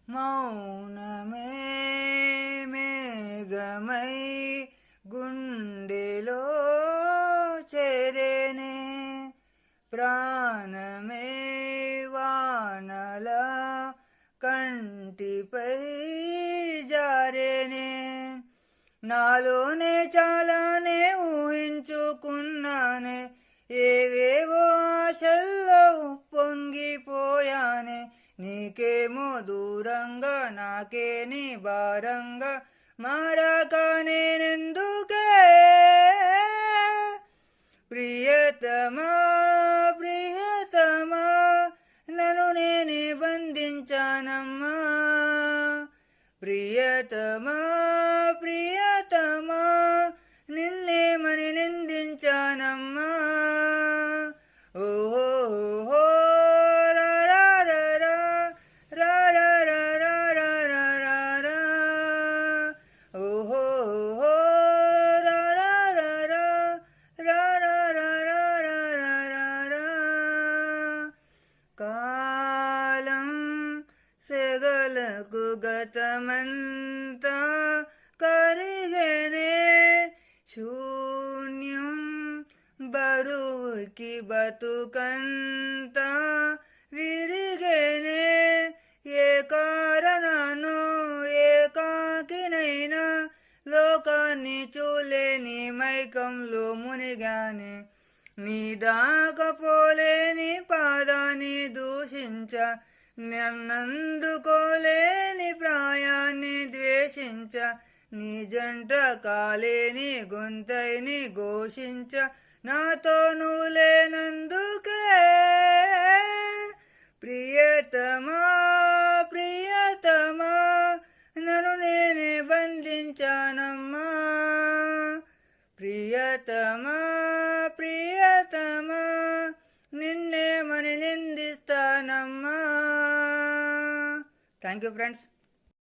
మౌనమే మేఘమై గుండెలో చేరేనే, ప్రాణమే వానలా కంటిపై జారేనే. నాలోనే చాలానే ఊహించుకున్నానే, ఏవేవో ఆశల్లో పొంగిపోయానే. నీకేమో దూరంగా నాకే నీ భారంగా మారాక నేనెందుకే. ప్రియతమా ప్రియతమా నన్ను నేనే బంధించానమ్మా. ప్రియతమా ప్రియతమా నిన్నేమని నిందించానమ్మా. ఓహో కాలం సెగలకు గతమంతా కరిగేనే, శూన్యం బరువుకి బతుకంతా విరిగేనే. ఏ కారణానో ఏకాకినైనా లోకాన్ని చూలేని మైకంలో మునిగానే. నీ దాకపోలేని పాదాన్ని దూషించ, నన్నందుకోలేని ప్రాయాన్ని ద్వేషించ, నీ జంట కాలేని గొంతైని ఘోషించ, నాతో నువ్వు లేనందుకే. ప్రియతమా ప్రియతమా నన్ను నేనే బంధించానమ్మా. ప్రియతమా ప్రియతమా నిన్నేమని నిందిస్తానమ్మా. Thank you friends.